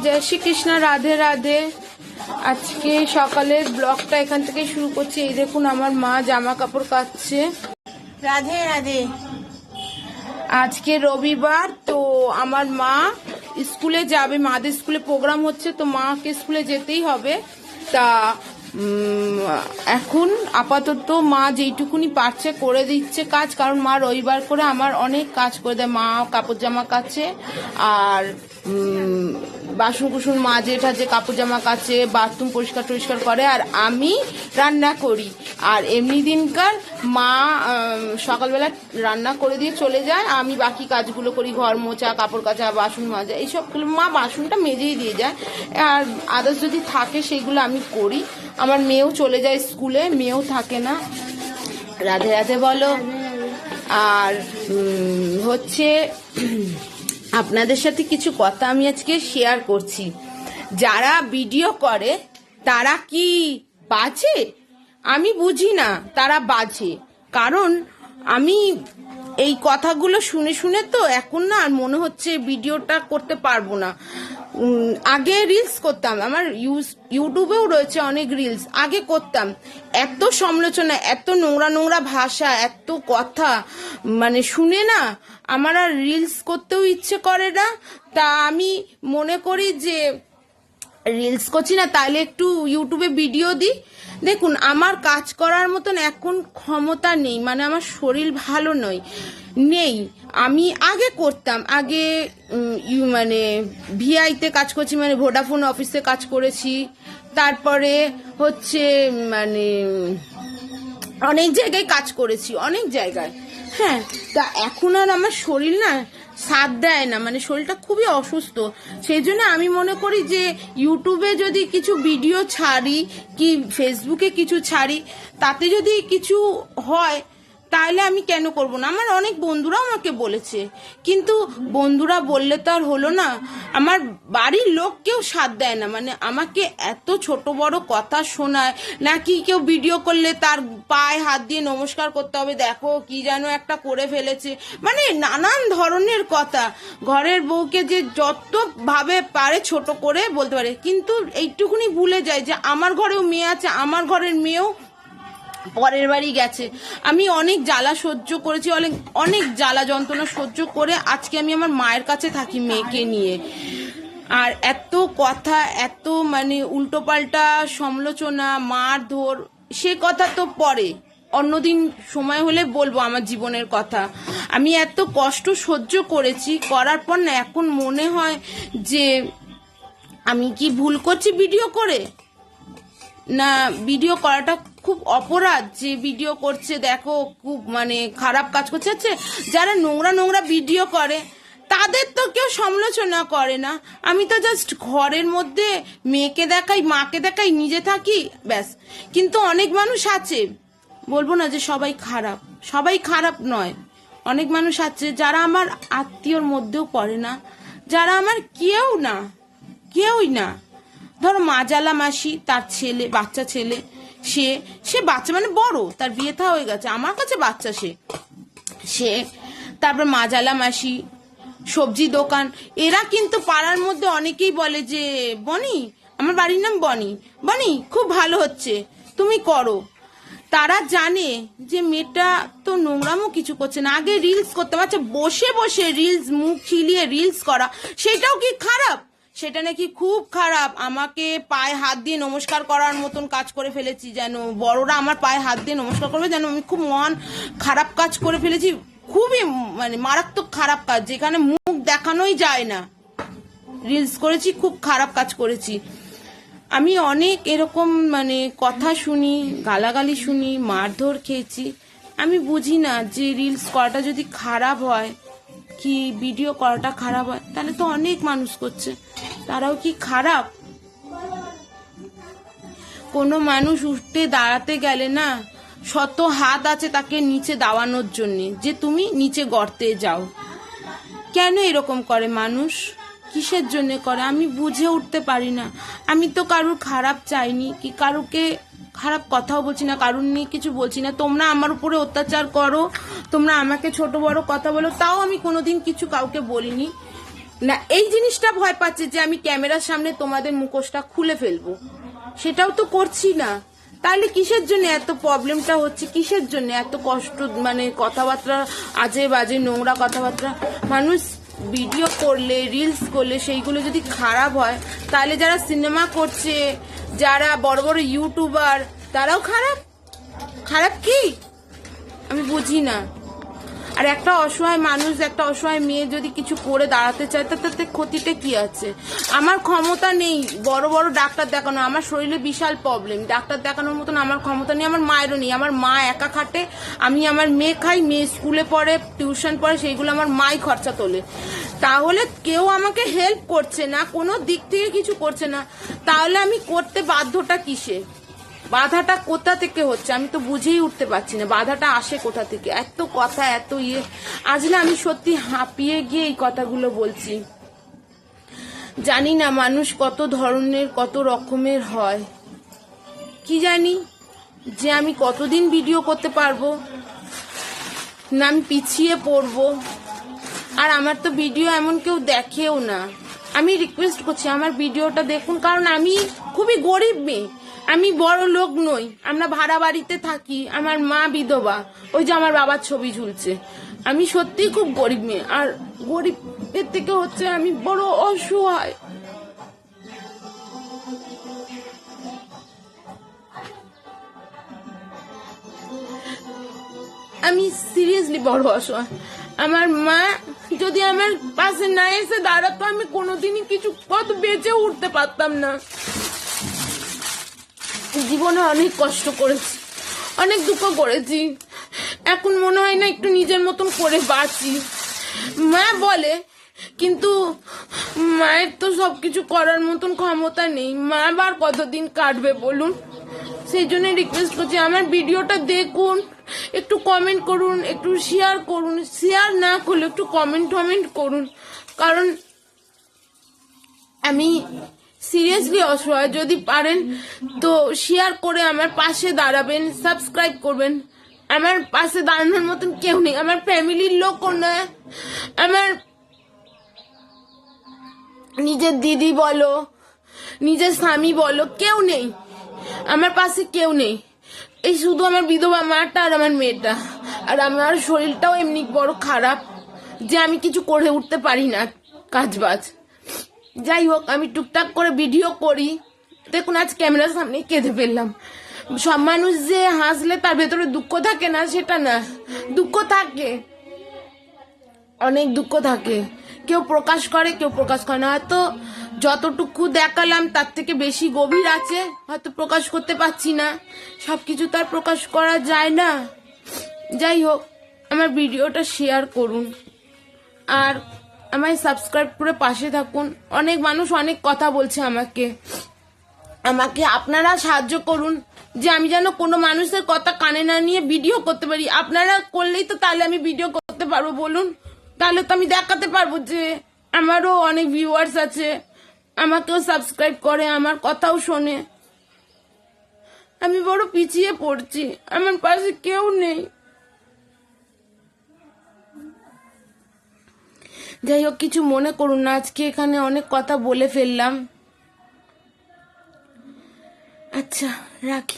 जय श्री कृष्ण राधे राधे। आज के सकालेर ब्लगटा एखान থেকে শুরু করছি। এই দেখুন আমার মা জামা কাপড় কাচ্ছে। রাধে রাধে। আজকে রবিবার, তো আমার মা স্কুলে যাবে, মাদের স্কুলে প্রোগ্রাম হচ্ছে, তো মাকে স্কুলে যেতেই হবে। তা এখন আপাতত মা যেইটুকুনি পারছে করে দিচ্ছে কাজ, কারণ মা রবিবার করে আমার অনেক কাজ করে দেয়। মা কাপড় জামা কাচে, আর বাসন কুসন মাজে ঠাজে, কাপড় জামা কাচে, বাথরুম পরিষ্কার টরিষ্কার করে, আর আমি রান্না করি। আর এমনি দিনকার মা সকালবেলা রান্না করে দিয়ে চলে যায়, আমি বাকি কাজগুলো করি, ঘর মোছা, কাপড় কাচা, বাসন মাজা, এইসবগুলো মা বাসনটা মেজেই দিয়ে যায়। আর আদার্স যদি থাকে সেগুলো আমি করি। আমার মেয়েও চলে যায় স্কুলে, মেয়েও থাকে না। রাধে রাধে বলো। আর হচ্ছে আপনাদের সাথে কিছু কথা আমি আজকে শেয়ার করছি। যারা ভিডিও করে তারা কি বাজে? আমি বুঝি না তারা বাজে, কারণ আমি এই কথাগুলো শুনে শুনে তো এখন না আর মনে হচ্ছে ভিডিওটা করতে পারবো না। আগে রিলস করতাম, আমার ইউটিউবেও রয়েছে অনেক রিলস, আগে করতাম। এত সমালোচনা, এত নোংরা নোংরা ভাষা, এত কথা মানে শুনে না আমার আর রিলস করতেও ইচ্ছে করে না। তা আমি মনে করি যে রিলস করছি না, তাহলে একটু ইউটিউবে ভিডিও দিই। দেখুন, আমার কাজ করার মতন এখন ক্ষমতা নেই, মানে আমার শরীর ভালো নেই। আমি আগে করতাম, আগে মানে ভিআইতে কাজ করছি, মানে ভোডাফোন অফিসে কাজ করেছি, তারপরে হচ্ছে মানে অনেক জায়গায় কাজ করেছি, অনেক জায়গায়। হ্যাঁ, তা এখন আর আমার শরীর না সাথ দেয় না, মানে শরীরটা খুবই অসুস্থ। সেই জন্য আমি মনে করি যে ইউটিউবে যদি কিছু ভিডিও ছাড়ি, কি ফেসবুকে কিছু ছাড়ি, তাতে যদি কিছু হয় তাহলে আমি কেন করব না। আমার অনেক বন্ধুরাও আমাকে বলেছে, কিন্তু বন্ধুরা বললে তো আর হলো না। আমার বাড়ির লোক কেউ সাথ দেয় না, মানে আমাকে এত ছোট বড় কথা শোনায়, নাকি কেউ ভিডিও করলে তার পায়ে হাত দিয়ে নমস্কার করতে হবে, দেখো কি যেন একটা করে ফেলেছে, মানে নানান ধরনের কথা। ঘরের বউকে যে যত ভাবে পারে ছোট করে বলতে পারে, কিন্তু এইটুকুনি ভুলে যায় যে আমার ঘরেও মেয়ে আছে, আমার ঘরের মেয়েও পরের বাড়ি গেছে। আমি অনেক জ্বালা সহ্য করেছি, অনেক জ্বালা যন্ত্রণা সহ্য করে আজকে আমি আমার মায়ের কাছে থাকি মেয়েকে নিয়ে। আর এত কথা, এত মানে উল্টোপাল্টা সমালোচনা, মারধর, সে কথা তো পরে অন্যদিন সময় হলে বলবো আমার জীবনের কথা। আমি এত কষ্ট সহ্য করেছি, করার পর না এখন মনে হয় যে আমি কি ভুল করছি ভিডিও করে, না ভিডিও করাটা খুব অপরাধ। যে ভিডিও করছে দেখো খুব মানে খারাপ কাজ করছে। যারা নোংরা নোংরা ভিডিও করে তাদের তো কেউ সমালোচনা করে না। আমি তো জাস্ট ঘরের মধ্যে মেয়েকে দেখাই, মাকে দেখাই, নিজে থাকি, ব্যাস। কিন্তু অনেক মানুষ আছে, বলবো না যে সবাই খারাপ, সবাই খারাপ নয়, অনেক মানুষ আছে যারা আমার আত্মীয়র মধ্যেও পড়ে না, যারা আমার কেউই না। ধরো মাজালা মাসি, তার ছেলে, বাচ্চা ছেলে, সে বাচ্চা মানে বড়, তার বিয়ে থা হয়ে গেছে, আমার কাছে বাচ্চা সে। তারপর মাজালা মাসি, সবজি দোকান, এরা কিন্তু পাড়ার মধ্যে অনেকেই বলে যে বনি, আমার বাড়ির নাম বনি খুব ভালো হচ্ছে, তুমি করো। তারা জানে যে মেয়েটা তো নোংরামও কিছু করছে না। আগে রিলস করতে পারছে, বসে বসে রিলস, মুখ খিলিয়ে রিলস করা, সেটাও কি খারাপ? সেটা নাকি খুব খারাপ। আমাকে পায়ে হাত দিয়ে নমস্কার করার মতন কাজ করে ফেলেছি, যেন বড়রা আমার পায়ে হাত দিয়ে নমস্কার করবে, যেন আমি খুব মহান খারাপ কাজ করে ফেলেছি, খুবই মানে মারাত্মক খারাপ কাজ, যেখানে মুখ দেখানোই যায় না। রিলস করেছি, খুব খারাপ কাজ করেছি। আমি অনেক এরকম মানে কথা শুনি, গালাগালি শুনি, মারধর খেয়েছি। আমি বুঝি না যে রিলস করাটা যদি খারাপ হয়, কি ভিডিও করাটা খারাপ হয়, তাহলে তো অনেক মানুষ করছে, তারাও কি খারাপ? কোনো মানুষ উঠতে দাঁড়াতে গেলে না শত হাত আছে তাকে নিচে দাওয়ানোর জন্য, যে তুমি নিচে গর্তে যাও। কেন এরকম করে মানুষ? কিসের জন্য করে আমি বুঝে উঠতে পারি না। আমি তো কারুর খারাপ চাইনি, কি কারুকে খারাপ কথাও বলছি না, কারুর নিয়ে কিছু বলছি না। তোমরা আমার উপরে অত্যাচার করো, তোমরা আমাকে ছোট বড় কথা বলো, তাও আমি কোনোদিন কিছু কাউকে বলিনি। না এই জিনিসটা ভয় পাচ্ছে যে আমি ক্যামেরার সামনে তোমাদের মুখোশটা খুলে ফেলবো, সেটাও তো করছি না। তাহলে কিসের জন্য এত প্রবলেমটা হচ্ছে, কিসের জন্য এত কষ্ট, মানে কথাবার্তা আজে বাজে নোংরা কথাবার্তা। মানুষ ভিডিও করলে রিলস করলে সেইগুলো যদি খারাপ হয়, তাহলে যারা সিনেমা করছে, যারা বড় বড় ইউটিউবার, তারাও খারাপ। খারাপ কি আমি বুঝি না। আর একটা অসহায় মানুষ, একটা অসহায় মেয়ে যদি কিছু করে দাঁড়াতে চায়, তাতে ক্ষতিটা কি আছে? আমার ক্ষমতা নেই বড় বড় ডাক্তার দেখানো, আমার শরীরে বিশাল প্রবলেম, ডাক্তার দেখানোর মতন আমার ক্ষমতা নেই, আমার মায়েরও নেই। আমার মা একা খাটে, আমি আমার মেয়ে খাই, মেয়ে স্কুলে পড়ে, টিউশন পড়ে, সেইগুলো আমার মাই খরচা তোলে। তাহলে কেউ আমাকে হেল্প করছে না, কোনো দিক থেকে কিছু করছে না, তাহলে আমি করতে বাধ্যটা কিসে? বাধাটা কোথা থেকে হচ্ছে আমি তো বুঝেই উঠতে পারছি না, বাধাটা আসে কোথা থেকে? এত কথা, এত ইয়ে। আজ না আমি সত্যি হাঁপিয়ে গিয়ে এই কথাগুলো বলছি। জানি না মানুষ কত ধরনের, কত রকমের হয়, কি জানি যে আমি কতদিন ভিডিও করতে পারবো, না আমি পিছিয়ে পড়বো। আর আমার তো ভিডিও এমন কেউ দেখেও না। আমি রিকোয়েস্ট করছি আমার ভিডিওটা দেখুন, কারণ আমি খুবই গরিব মেয়ে, আমি বড় লোক নই, আমরা ভাড়া বাড়িতে থাকি, আমার মা বিধবা, ওই যে আমার বাবার ছবি ঝুলছে। আমি সত্যিই খুব গরিব মেয়ে, আর গরিবের থেকে হচ্ছে আমি বড় অসহায়। আমি সিরিয়াসলি বড় অসহায়। আমার মা যদি আমার পাশে না এসে দাঁড়াতো, আমি কোনোদিনই কিছু কত বেঁচে উঠতে পারতাম না। জীবনে অনেক কষ্ট করেছি, অনেক দুঃখ করেছি, এখন মনে হয় না একটু নিজের মতন করে বাঁচি। মা বলে, কিন্তু মায়ের তো সবকিছু করার মতন ক্ষমতা নেই। মা আবার কতদিন কাটবে বলুন? সেই জন্য রিকোয়েস্ট করছি আমার ভিডিওটা দেখুন, একটু কমেন্ট করুন, একটু শেয়ার করুন, শেয়ার না করলে একটু কমেন্ট করুন, কারণ আমি সিরিয়াসলি অসহায়। যদি পারেন তো শেয়ার করে আমার পাশে দাঁড়াবেন, সাবস্ক্রাইব করবেন। আমার পাশে দাঁড়ানোর মতন কেউ নেই, আমার ফ্যামিলির লোকও না, আমার নিজের দিদি বলো, নিজের স্বামী বলো, কেউ নেই আমার পাশে, কেউ নেই। এই শুধু আমার বিধবা মাটা আর আমার মেয়েটা। আর আমার শরীরটাও এমনি বড় খারাপ যে আমি কিছু করে উঠতে পারি না কাজ বাজ। যাই হোক, আমি টুকটাক করে ভিডিও করি। দেখুন আজ ক্যামেরার সামনে কেঁদে ফেললাম। সব মানুষ যে হাসলে তার ভেতরে দুঃখ থাকে না, সেটা না, দুঃখ থাকে, অনেক দুঃখ থাকে। কেউ প্রকাশ করে, কেউ প্রকাশ করে না। হয়তো যতটুকু দেখালাম তার থেকে বেশি গভীর আছে, হয়তো প্রকাশ করতে পারছি না, সবকিছু তার প্রকাশ করা যায় না। যাই হোক, আমার ভিডিওটা শেয়ার করুন আর আমায় সাবস্ক্রাইব করে পাশে থাকুন। অনেক মানুষ অনেক কথা বলছে আমাকে, আপনারা সাহায্য করুন যে আমি যেন কোনো মানুষের কথা কানে না নিয়ে ভিডিও করতে পারি। আপনারা করলেই তো তাহলে আমি ভিডিও করতে পারবো বলুন, তাহলে তো আমি দেখাতে পারবো যে আমারও অনেক ভিউয়ার্স আছে, আমাকেও সাবস্ক্রাইব করে, আমার কথাও শোনে। আমি বড় পিছিয়ে পড়ছি, আমার পাশে কেউ নেই। যাই হোক, কিছু মনে করুন না, আজকে এখানে অনেক কথা বলে ফেললাম। আচ্ছা, রাখি।